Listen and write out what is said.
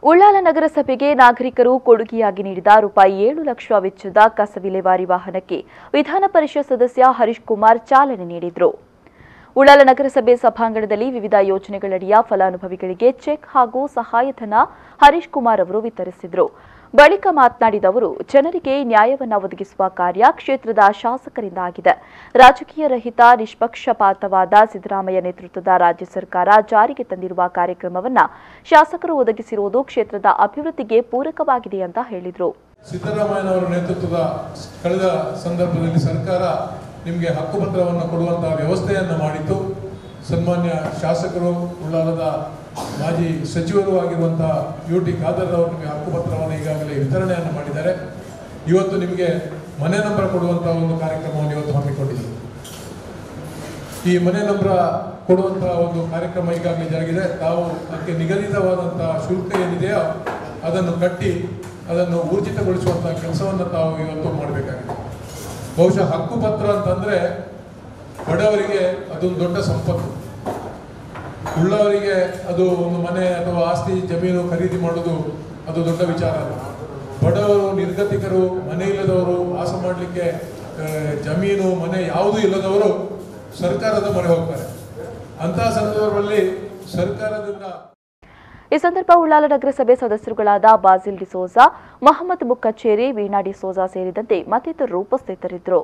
ಉಳ್ಳಾಲ ನಗರಸಭೆಗೆ ನಾಗರಿಕರು ಕೊಡುಗೆಯಾಗಿ ನೀಡಿದ ₹7 ಲಕ್ಷ ವೆಚ್ಚದ ಕಸ ವಿಲೇವಾರಿ ವಾಹನಕ್ಕೆ ವಿಧಾನ ಪರಿಷತ್ ಸದಸ್ಯ ಹರೀಶ್ ಕುಮಾರ್ ಚಾಲನೆ ನೀಡಿದರು. ಉಳ್ಳಾಲ ನಗರಸಭೆ ಸಭಾಂಗಣದಲ್ಲಿ ವಿವಿಧ ಯೋಜನೆಗಳಡಿಯ ಫಲಾನುಭವಿಗಳಿಗೆ ಚೆಕ್ ಹಾಗೂ ಸಹಾಯಧನ ಹರೀಶ್ ಕುಮಾರ್ ಅವರು ವಿತರಿಸಿದರು. ಬಳಿಕ ಮಾತನಾಡಿದ ಅವರು, ಜನರಿಗೆ ನ್ಯಾಯವನ್ನು ಒದಗಿಸುವ ಕಾರ್ಯ ಕ್ಷೇತ್ರದ ಶಾಸಕರಿಂದ ಆಗಿದೆ. ರಾಜಕೀಯ ರಹಿತ ನಿಷ್ಪಕ್ಷಪಾತವಾದ ಸಿದ್ದರಾಮಯ್ಯ ನೇತೃತ್ವದ ರಾಜ್ಯ ಸರ್ಕಾರ ಜಾರಿಗೆ ತಂದಿರುವ ಕಾರ್ಯಕ್ರಮವನ್ನು ಶಾಸಕರು ಒದಗಿಸಿರುವುದು ಕ್ಷೇತ್ರದ ಅಭಿವೃದ್ಧಿಗೆ ಪೂರಕವಾಗಿದೆ ಅಂತ ಹೇಳಿದರು. ಸಿದ್ದರಾಮಯ್ಯನವರ ನೇತೃತ್ವದ ಕಳೆದ ಸಂದರ್ಭದಲ್ಲಿ ಸರ್ಕಾರ ನಿಮಗೆ ಹಕ್ಕುಪತ್ರವನ್ನು ಕೊಡುವಂತಹ ವ್ಯವಸ್ಥೆಯನ್ನು ಮಾಡಿತ್ತು. ಸನ್ಮಾನ್ಯ ಶಾಸಕರು, ಉಳ್ಳಾಲದ ಮಾಜಿ ಸಚಿವರು ಆಗಿರುವಂತಹ UT ಖಾದರ್ ಅವರು ನಿಮಗೆ ಹಕ್ಕುಪತ್ರವನ್ನು ಈಗಾಗಲೇ ವಿತರಣೆಯನ್ನು ಮಾಡಿದ್ದಾರೆ. ಇವತ್ತು ನಿಮಗೆ ಮನೆ ನಂಬರ್ ಕೊಡುವಂತಹ ಒಂದು ಕಾರ್ಯಕ್ರಮವನ್ನು ಇವತ್ತು ಹಮ್ಮಿಕೊಂಡಿದ್ದೀವಿ. ಈ ಮನೆ ನಂಬರ್ ಕೊಡುವಂತಹ ಒಂದು ಕಾರ್ಯಕ್ರಮ ಈಗಾಗಲೇ ಜರುಗಿದೆ. ತಾವು ಅದಕ್ಕೆ ನಿಗದಿತವಾದಂತಹ ಶುಲ್ಕ ಏನಿದೆಯೋ ಅದನ್ನು ಕಟ್ಟಿ ಅದನ್ನು ಊರ್ಜಿತಗೊಳಿಸುವಂತಹ ಕೆಲಸವನ್ನು ತಾವು ಇವತ್ತು ಮಾಡಬೇಕಾಗಿದೆ. ಬಹುಶಃ ಹಕ್ಕುಪತ್ರ ಅಂತಂದ್ರೆ ಬಡವರಿಗೆ ಅದೊಂದು ದೊಡ್ಡ ಸಂಪತ್ತು. ಉಳ್ಳವರಿಗೆ ಅದು ಒಂದು ಮನೆ ಅಥವಾ ಆಸ್ತಿ ಜಮೀನು ಖರೀದಿ ಮಾಡೋದು ಅದು ದೊಡ್ಡ ವಿಚಾರ ಅಲ್ಲ. ಬಡವರು, ನಿರ್ಗತಿಕರು, ಮನೆ ಇಲ್ಲದವರು, ವಾಸ ಮಾಡಲಿಕ್ಕೆ ಜಮೀನು ಮನೆ ಯಾವುದೂ ಇಲ್ಲದವರು ಸರ್ಕಾರದ ಮೊರೆ ಹೋಗ್ತಾರೆ. ಅಂತಹ ಸಂದರ್ಭದಲ್ಲಿ ಸರ್ಕಾರದಿಂದ ಈ ಸಂದರ್ಭ ಉಳ್ಳಾಲ ನಗರಸಭೆ ಸದಸ್ಯರುಗಳಾದ ಬಾಸಿಲ್ ಡಿಸೋಜಾ, ಮಹಮ್ಮದ್ ಮುಕ್ಕಚ್ಚೇರಿ, ವೀಣಾ ಡಿಸೋಜಾ ಸೇರಿದಂತೆ ಮತ್ತಿತರರು ಉಪಸ್ಥಿತರಿದ್ದರು.